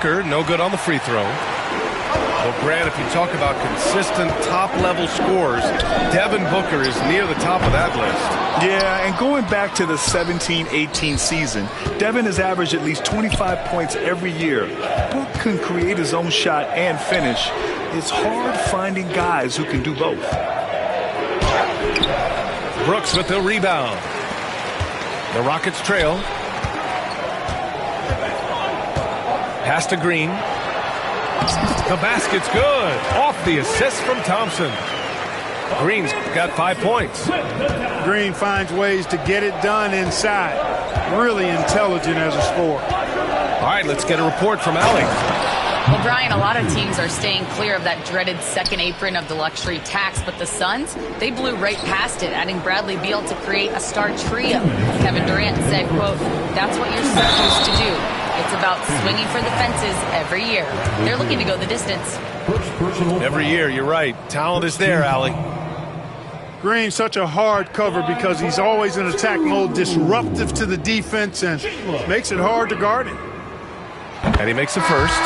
Booker, no good on the free throw. Well, Grant, if you talk about consistent top-level scores, Devin Booker is near the top of that list. Yeah, and going back to the 17-18 season, Devin has averaged at least 25 points every year. Book can create his own shot and finish. It's hard finding guys who can do both. Brooks with the rebound. The Rockets trail. Pass to Green. The basket's good. Off the assist from Thompson. Green's got 5 points. Green finds ways to get it done inside. Really intelligent as a scorer. All right, let's get a report from Allie. Well, Brian, a lot of teams are staying clear of that dreaded second apron of the luxury tax, but the Suns, they blew right past it, adding Bradley Beal to create a star trio. Kevin Durant said, quote, "That's what you're supposed to do. It's about swinging for the fences every year." They're looking to go the distance. Every year, you're right. Talent is there, Allie. Green, such a hard cover because he's always in attack mode, disruptive to the defense, and makes it hard to guard him. And he makes the first.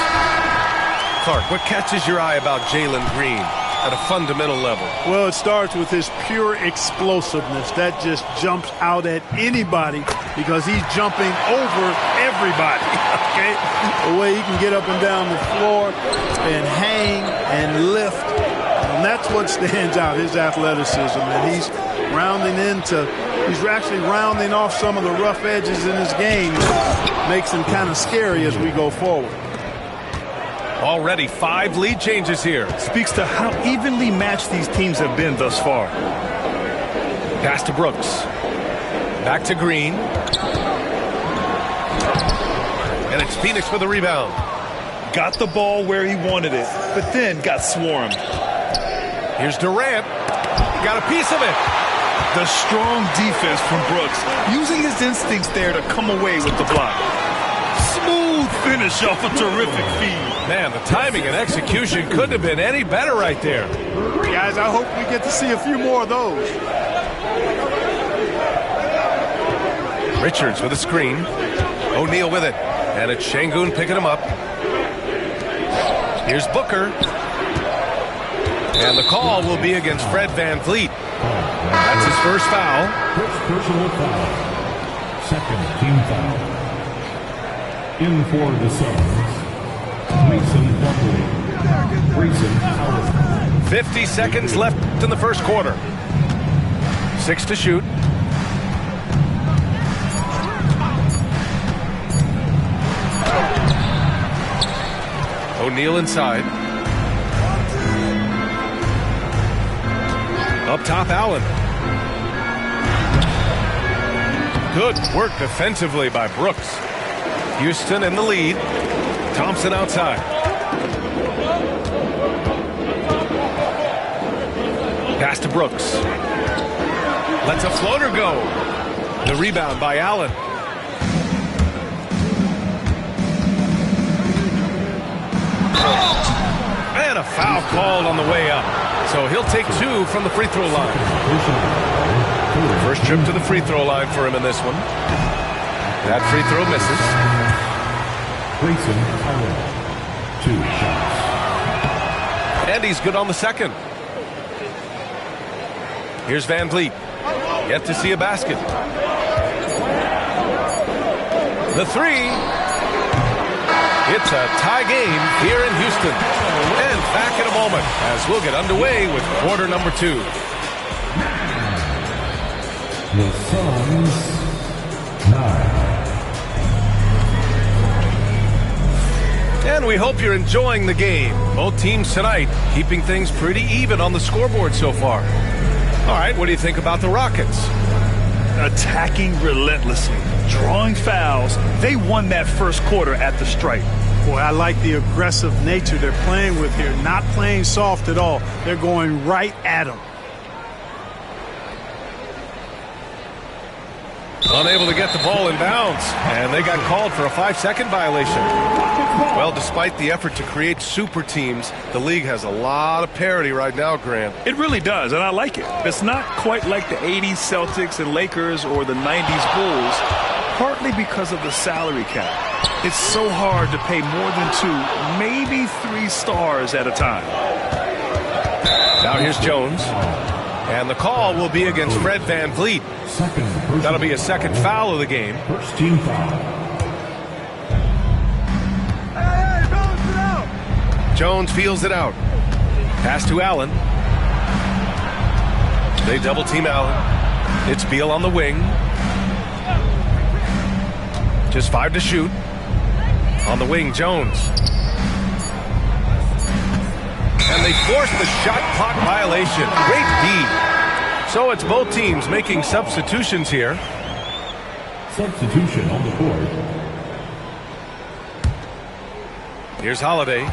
Clark, what catches your eye about Jalen Green at a fundamental level? Well, it starts with his pure explosiveness. That just jumps out at anybody because he's jumping over everybody, okay? The way he can get up and down the floor and hang and lift. And that's what stands out, his athleticism. And he's actually rounding off some of the rough edges in his game. Makes him kind of scary as we go forward. Already 5 lead changes here. Speaks to how evenly matched these teams have been thus far. Pass to Brooks. Back to Green. And it's Phoenix with the rebound. Got the ball where he wanted it, but then got swarmed. Here's Durant. Got a piece of it. The strong defense from Brooks, using his instincts there to come away with the block. Smooth finish off a terrific feed. Man, the timing and execution couldn't have been any better right there. Guys, I hope we get to see a few more of those. Richards with a screen. O'Neal with it. And it's Şengün picking him up. Here's Booker. And the call will be against Fred VanVleet. That's his first foul. Personal foul. Second team foul. In for the Suns, Mason Plumlee. Grayson Allen. 50 seconds left in the first quarter. 6 to shoot. O'Neal inside. Up top, Allen. Good work defensively by Brooks. Houston in the lead. Thompson outside. Pass to Brooks. Lets a floater go. The rebound by Allen. And a foul called on the way up. So he'll take 2 from the free throw line. First trip to the free throw line for him in this one. That free throw misses. Grayson Allen. 2 shots. And he's good on the second. Here's VanVleet. Yet to see a basket. The 3. It's a tie game here in Houston. And back in a moment as we'll get underway with quarter number 2. The Suns 9. And we hope you're enjoying the game. Both teams tonight keeping things pretty even on the scoreboard so far. All right, what do you think about the Rockets? Attacking relentlessly, drawing fouls. They won that first quarter at the stripe. Boy, I like the aggressive nature they're playing with here. Not playing soft at all. They're going right at them. Unable to get the ball in bounds, and they got called for a 5-second violation. Well, despite the effort to create super teams, the league has a lot of parity right now, Grant. It really does, and I like it. It's not quite like the 80s Celtics and Lakers or the 90s Bulls, Partly because of the salary cap. It's so hard to pay more than 2, maybe 3 stars at a time. Now here's Jones. And the call will be against Fred VanVleet. That'll be a second foul of the game. First team foul. Jones feels it out. Pass to Allen. They double team Allen. It's Beal on the wing. Just 5 to shoot. On the wing, Jones. And they force the shot clock violation. Great D. So it's both teams making substitutions here. Substitution on the board. Here's Holiday.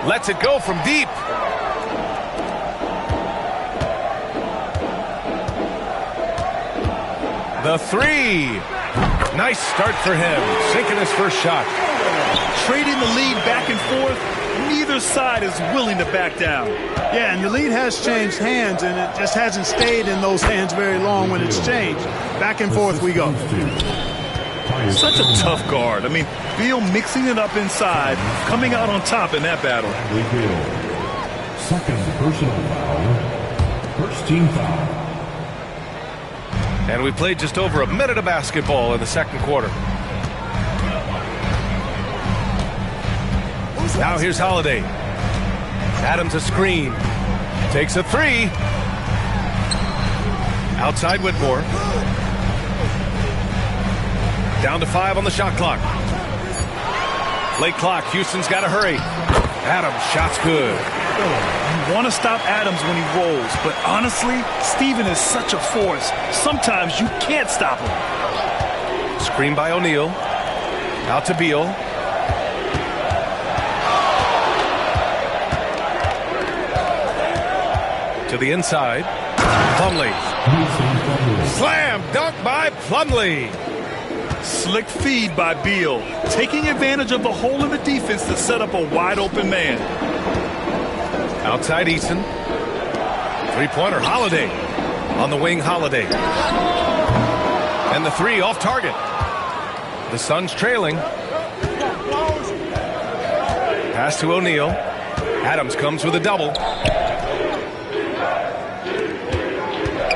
Lets it go from deep. The 3. Nice start for him. Sinking his first shot. Trading the lead back and forth, neither side is willing to back down. Yeah, and the lead has changed hands, and it just hasn't stayed in those hands very long when it's changed. Back and forth we go. Such a tough guard. I mean, Beal mixing it up inside, coming out on top in that battle. Second personal foul. First team foul. And we played just over a minute of basketball in the second quarter. Now here's Holiday. Adams a screen. Takes a 3. Outside Whitmore. Down to 5 on the shot clock. Late clock. Houston's got to hurry. Adams, shot's good. You want to stop Adams when he rolls, but honestly, Steven is such a force. Sometimes you can't stop him. Screen by O'Neal. Out to Beal. To the inside. Plumlee. Slam dunk by Plumlee. Slick feed by Beal, taking advantage of the hole in the defense to set up a wide open man. Outside Eason. Three-pointer Holiday. On the wing, Holiday. And the 3 off target. The Suns trailing. Pass to O'Neal. Adams comes with a double.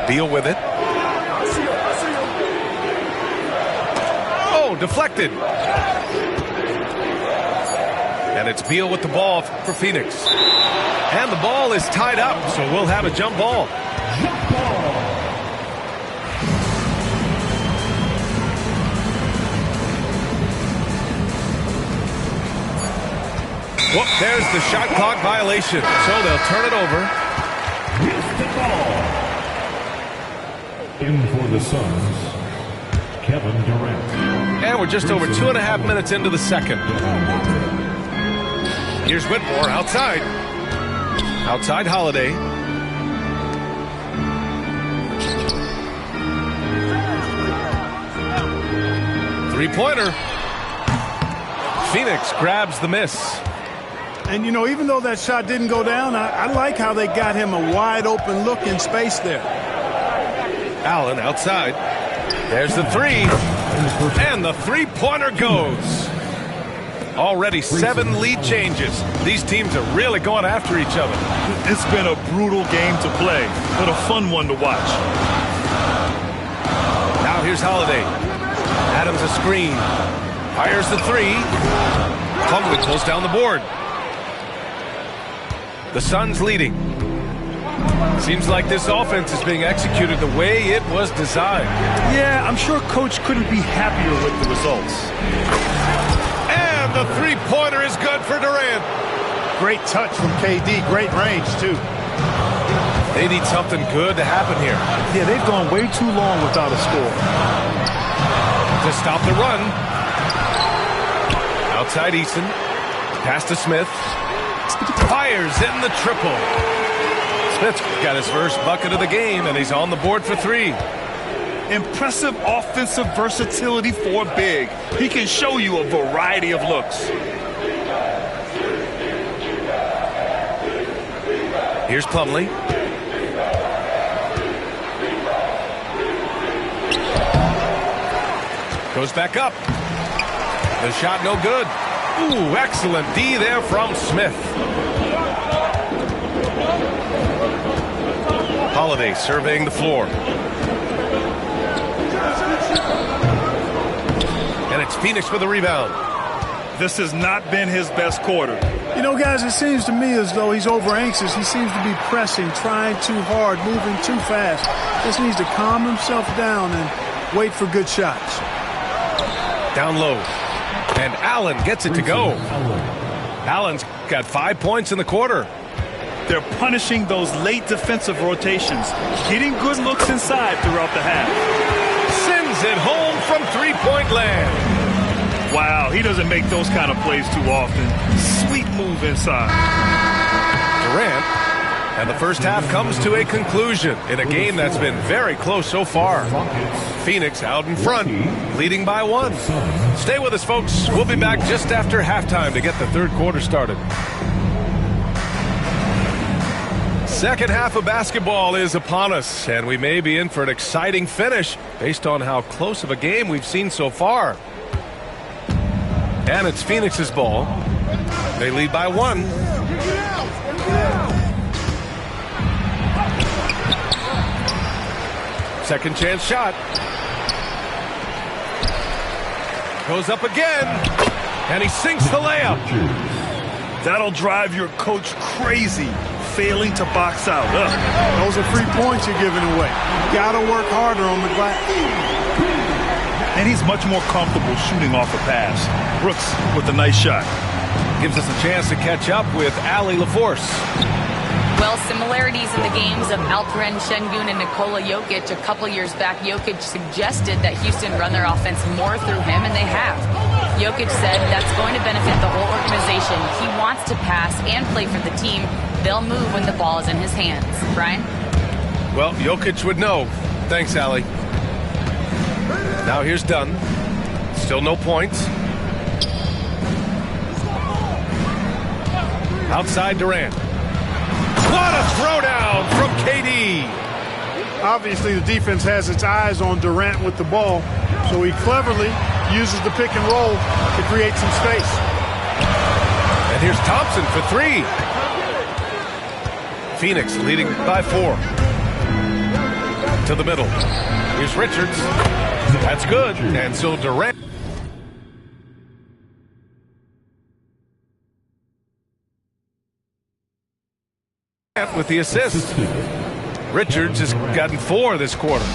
Beal with it. Oh, deflected. And it's Beal with the ball for Phoenix. And the ball is tied up, so we'll have a jump ball. Whoop, there's the shot clock violation. So they'll turn it over. In for the Suns, Kevin Durant. And we're just over 2.5 minutes into the second. Here's Whitmore outside. Outside Holiday. Three-pointer. Phoenix grabs the miss. And, you know, even though that shot didn't go down, I like how they got him a wide open look in space there. Allen outside. There's the 3. And the three-pointer goes. Already 7 lead changes. These teams are really going after each other. It's been a brutal game to play, but a fun one to watch. Now here's Holiday. Adams a screen. Fires the 3. Plumlee pulls down the board. The Suns leading. Seems like this offense is being executed the way it was designed. Yeah, I'm sure Coach couldn't be happier with the results. And the three-pointer is good for Durant. Great touch from KD. Great range, too. They need something good to happen here. Yeah, they've gone way too long without a score. To stop the run. Outside Eason. Pass to Smith. Fires in the triple. Smith's got his first bucket of the game, and he's on the board for 3. Impressive offensive versatility for big. He can show you a variety of looks. Here's Plumlee. Goes back up. The shot no good. Ooh, excellent D there from Smith. Holiday surveying the floor. And it's Phoenix with the rebound. This has not been his best quarter. You know, guys, it seems to me as though he's over anxious. He seems to be pressing, trying too hard, moving too fast. Just needs to calm himself down and wait for good shots. Down low. And Allen gets it to go. Allen's got 5 points in the quarter. They're punishing those late defensive rotations, getting good looks inside throughout the half. Sends it home from three-point land. Wow, he doesn't make those kind of plays too often. Sweet move inside. Durant. And the first half comes to a conclusion in a game that's been very close so far. Phoenix out in front, leading by 1. Stay with us, folks. We'll be back just after halftime to get the third quarter started. Second half of basketball is upon us, and we may be in for an exciting finish based on how close of a game we've seen so far. And it's Phoenix's ball. They lead by 1. Second chance shot. Goes up again. And he sinks the layup. That'll drive your coach crazy, failing to box out. Those are 3 points you're giving away. You got to work harder on the glass. And he's much more comfortable shooting off a pass. Brooks with a nice shot. Gives us a chance to catch up with Allie LaForce. Well, similarities in the games of Alperen Şengün and Nikola Jokic. A couple years back, Jokic suggested that Houston run their offense more through him, and they have. Jokic said that's going to benefit the whole organization. He wants to pass and play for the team. They'll move when the ball is in his hands. Brian? Well, Jokic would know. Thanks, Allie. Now here's Dunn. Still no points. Outside Durant. What a throwdown from KD. Obviously, the defense has its eyes on Durant with the ball, so he cleverly uses the pick and roll to create some space. And here's Thompson for 3. Phoenix leading by 4. To the middle. Here's Richards. That's good. And so Durant. With the assist. Richards has gotten 4 this quarter.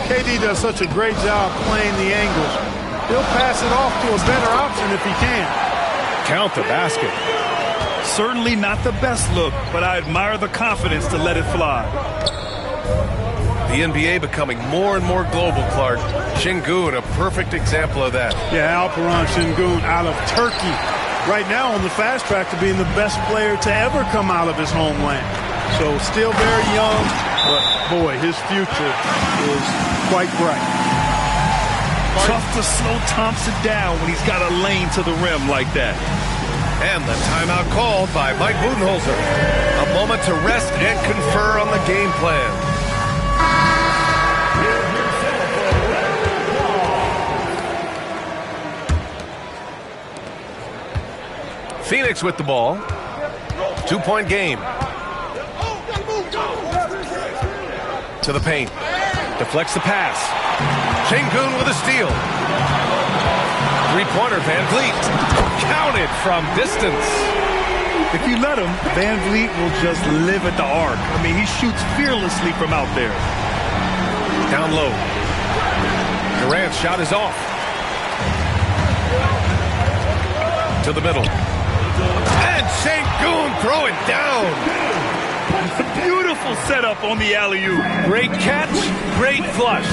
KD does such a great job playing the angles. He'll pass it off to a better option if he can. Count the basket. Certainly not the best look, but I admire the confidence to let it fly. The NBA becoming more and more global, Clark. Şengün, a perfect example of that. Yeah, Alperen Şengün out of Turkey. Right now on the fast track to being the best player to ever come out of his homeland. So still very young, but boy, his future is quite bright. Tough to slow Thompson down when he's got a lane to the rim like that. And the timeout called by Mike Budenholzer. A moment to rest and confer on the game plan. Phoenix with the ball. 2-point game. To the paint. Deflects the pass. Şengün with a steal. Three-pointer, Van Vliet. Counted from distance. If you let him, Van Vliet will just live at the arc. I mean, he shoots fearlessly from out there. Down low. Durant's shot is off. To the middle. And Şengün throw it down. Beautiful setup on the alley-oop. Great catch, great flush.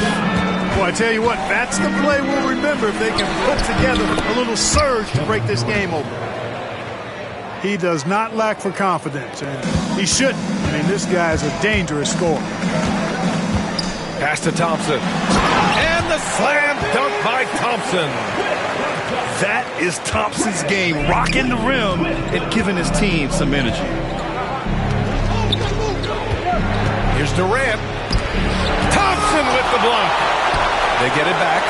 Well, I tell you what, that's the play we'll remember if they can put together a little surge to break this game open. He does not lack for confidence, and he shouldn't. I mean, this guy's a dangerous scorer. Pass to Thompson. And the slam dunk by Thompson. That is Thompson's game, rocking the rim and giving his team some energy. Here's Durant. Thompson with the block. They get it back.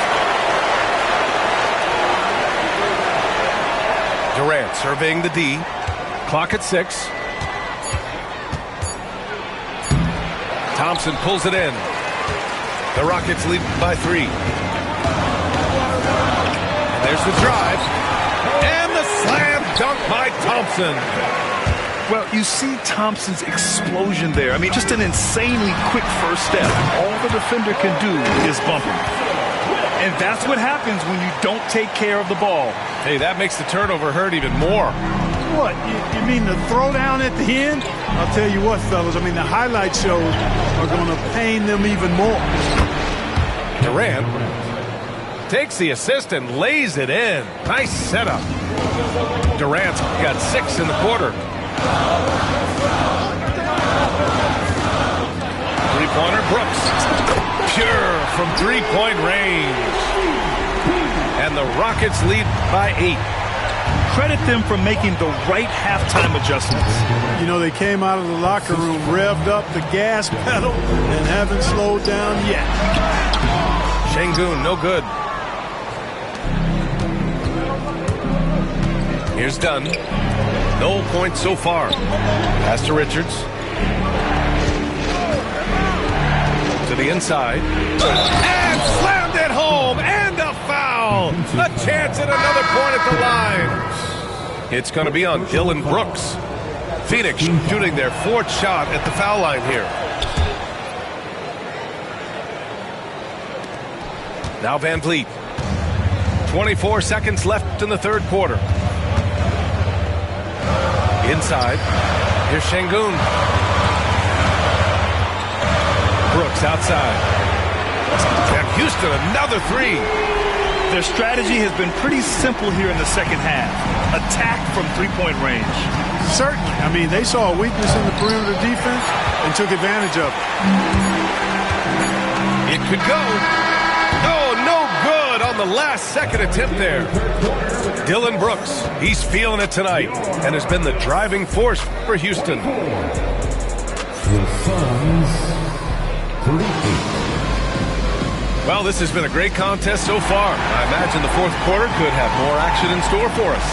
Durant surveying the D. Clock at 6. Thompson pulls it in. The Rockets lead by 3. And there's the drive. And the slam dunk by Thompson. Well, you see Thompson's explosion there. I mean, just an insanely quick first step. All the defender can do is bump him. And that's what happens when you don't take care of the ball. Hey, that makes the turnover hurt even more. What, you mean the throwdown at the end? I'll tell you what, fellas, I mean, the highlight shows are going to pain them even more. Durant takes the assist and lays it in. Nice setup. Durant's got 6 in the quarter. Three-pointer, Brooks. Pure from three-point range. And the Rockets lead by 8. Credit them for making the right halftime adjustments. You know, they came out of the locker room, revved up the gas pedal, and haven't slowed down yet. Şengün, no good. Here's Dunn. No points so far. Pass to Richards. To the inside. And slammed it home. And a foul. A chance at another point at the line. It's going to be on Dillon Brooks. Phoenix shooting their 4th shot at the foul line here. Now Van Vliet. 24 seconds left in the 3rd quarter. Inside. Here's Şengün. Brooks outside. And Houston another 3. Their strategy has been pretty simple here in the second half. Attack from three-point range. Certainly. I mean, they saw a weakness in the perimeter defense and took advantage of it. It could go. Oh, no good on the last second attempt there. Dillon Brooks, he's feeling it tonight and has been the driving force for Houston. The Suns, 38. Well, this has been a great contest so far. I imagine the 4th quarter could have more action in store for us.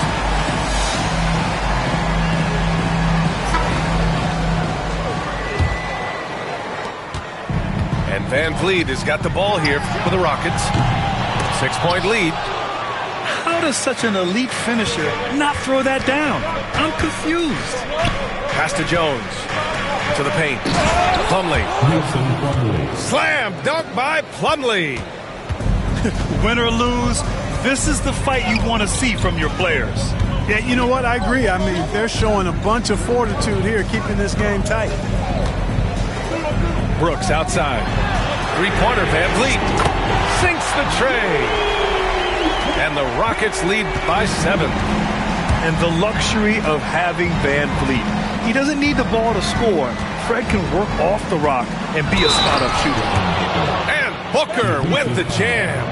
And Van Vliet has got the ball here for the Rockets. 6-point lead. How does such an elite finisher not throw that down? I'm confused. Pass to Jones. To the paint. Plumlee. Slam dunk by Plumlee. Win or lose, this is the fight you want to see from your players. Yeah, you know what? I agree. I mean, they're showing a bunch of fortitude here, keeping this game tight. Brooks outside. Three-pointer, Van Vliet. Sinks the tray. And the Rockets lead by 7. And the luxury of having Van Vliet. He doesn't need the ball to score. Fred can work off the rock and be a spot-up shooter. And Booker with the jam.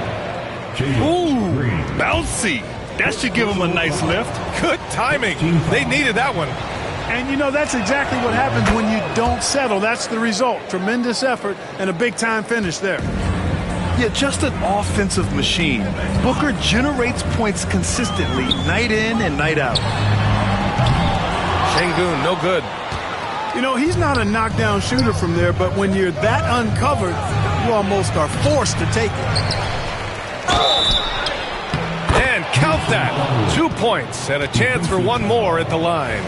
Ooh, bouncy. That should give him a nice lift. Good timing. They needed that one. And, you know, that's exactly what happens when you don't settle. That's the result. Tremendous effort and a big-time finish there. Yeah, just an offensive machine. Booker generates points consistently, night in and night out. Şengün, no good. You know, he's not a knockdown shooter from there, but when you're that uncovered, you almost are forced to take it. And count that. 2 points and a chance for one more at the line.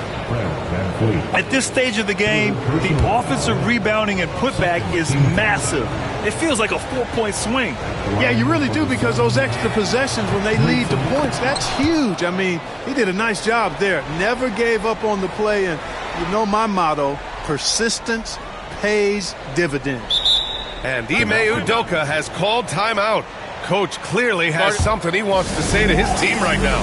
At this stage of the game, the offensive rebounding and putback is massive. It feels like a 4-point swing. Yeah, you really do, because those extra possessions, when they lead to points, that's huge. I mean, he did a nice job there. Never gave up on the play, and you know my motto, persistence pays dividends. And Ime Udoka has called timeout. Coach clearly has something he wants to say to his team right now.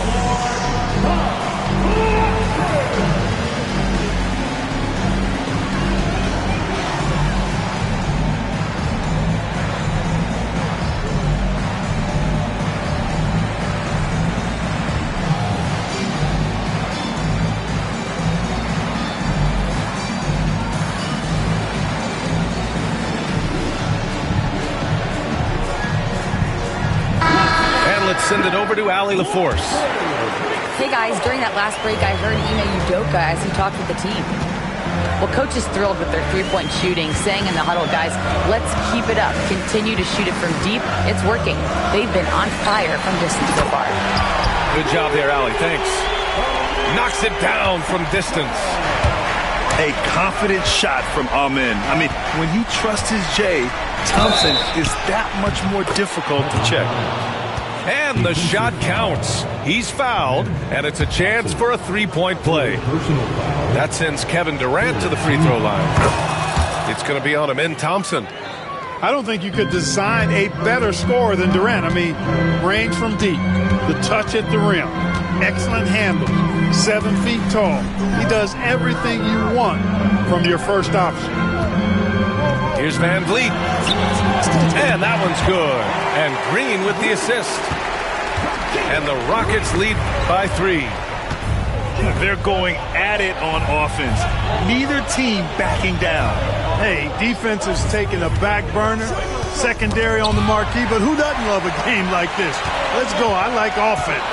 Send it over to Allie LaForce. Hey guys, during that last break, I heard Ime Udoka as he talked with the team. Well, coach is thrilled with their three-point shooting, saying in the huddle, guys, let's keep it up. Continue to shoot it from deep. It's working. They've been on fire from distance so far. Good job there, Allie. Thanks. Knocks it down from distance. A confident shot from Amen. I mean, when he trusts his J, Thompson is that much more difficult to check. And the shot counts. He's fouled, and it's a chance for a three-point play. That sends Kevin Durant to the free throw line. It's going to be on Amen Thompson. I don't think you could design a better scorer than Durant. I mean, range from deep, the touch at the rim, excellent handle, 7 feet tall. He does everything you want from your first option. Here's Van Vliet. And that one's good. And Green with the assist. And the Rockets lead by 3. They're going at it on offense. Neither team backing down. Hey, defense is taking a back burner, secondary on the marquee, but who doesn't love a game like this? Let's go. I like offense.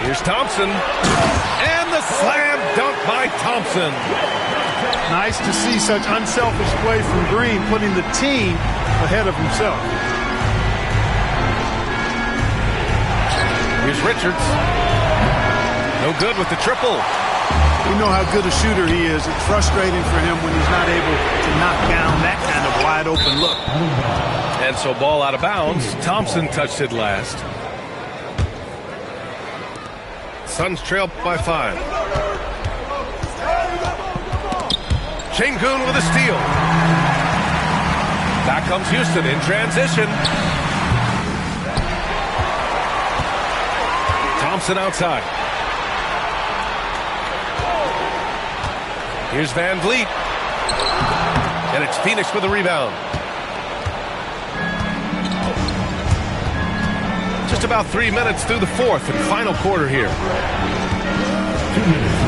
Here's Thompson. And the slam dunk by Thompson. Nice to see such unselfish play from Green, putting the team ahead of himself. Here's Richards. No good with the triple. We know how good a shooter he is. It's frustrating for him when he's not able to knock down that kind of wide open look. And so ball out of bounds. Thompson touched it last. Suns trail by 5. Şengün with a steal. Back comes Houston in transition. Thompson outside. Here's Van Vliet. And it's Phoenix with a rebound. Just about 3 minutes through the fourth and final quarter here. 2 minutes.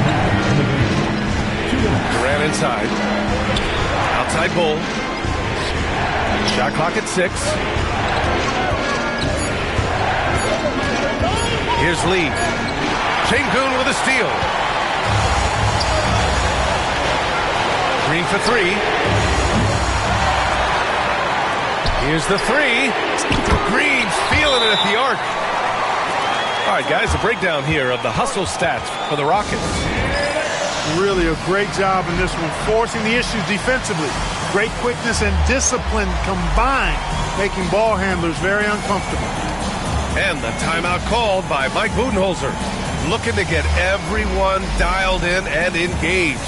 Durant inside. Outside Bull. Shot clock at 6. Here's Lee. Şengün with a steal. Green for 3. Here's the 3. Green's feeling it at the arc. All right, guys, a breakdown here of the hustle stats for the Rockets. Really a great job in this one, forcing the issues defensively. Great quickness and discipline combined, making ball handlers very uncomfortable. And the timeout called by Mike Budenholzer, looking to get everyone dialed in and engaged.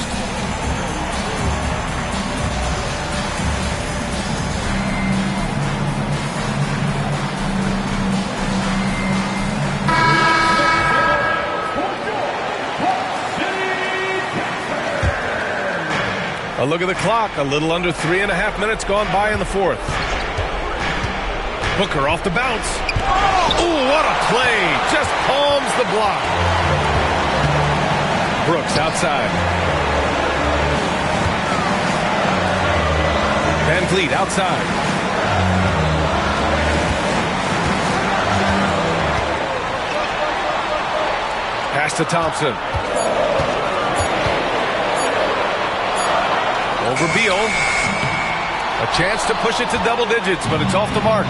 A look at the clock. A little under 3.5 minutes gone by in the fourth. Booker off the bounce. Oh, what a play. Just palms the block. Brooks outside. Van Vliet outside. Pass to Thompson. Over Beal. A chance to push it to double digits, but it's off the mark.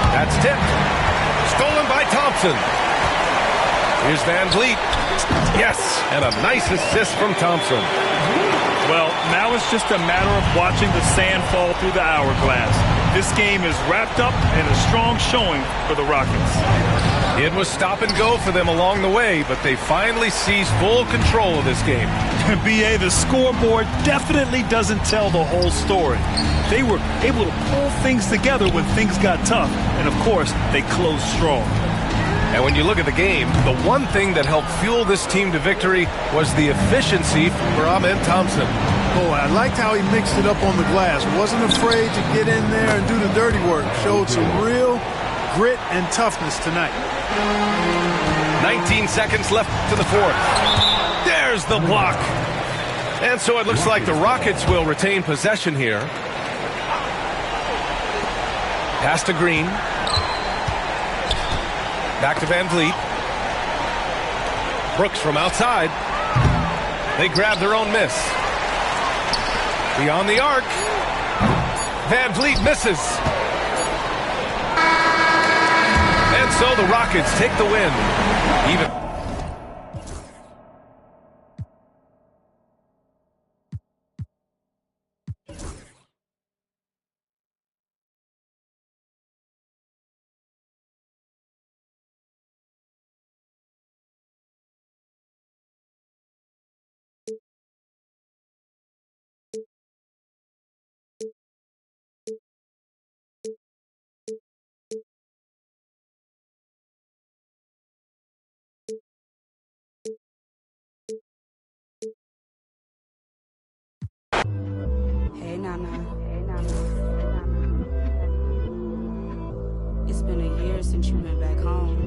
That's tipped. Stolen by Thompson. Here's Van Vliet. Yes, and a nice assist from Thompson. Well, now it's just a matter of watching the sand fall through the hourglass. This game is wrapped up in a strong showing for the Rockets. It was stop and go for them along the way, but they finally seized full control of this game. B.A., the scoreboard definitely doesn't tell the whole story. They were able to pull things together when things got tough, and of course, they closed strong. And when you look at the game, the one thing that helped fuel this team to victory was the efficiency for Amen Thompson. Boy, I liked how he mixed it up on the glass. Wasn't afraid to get in there and do the dirty work. Showed some real grit and toughness tonight. 19 seconds left to the fourth. There's the block. And so it looks like the Rockets will retain possession here. Pass to Green. Back to Van Vliet. Brooks from outside. They grab their own miss. Beyond the arc. Van Vliet misses. And so the Rockets take the win. Even. Hey, Nana. It's been a year since you went back home.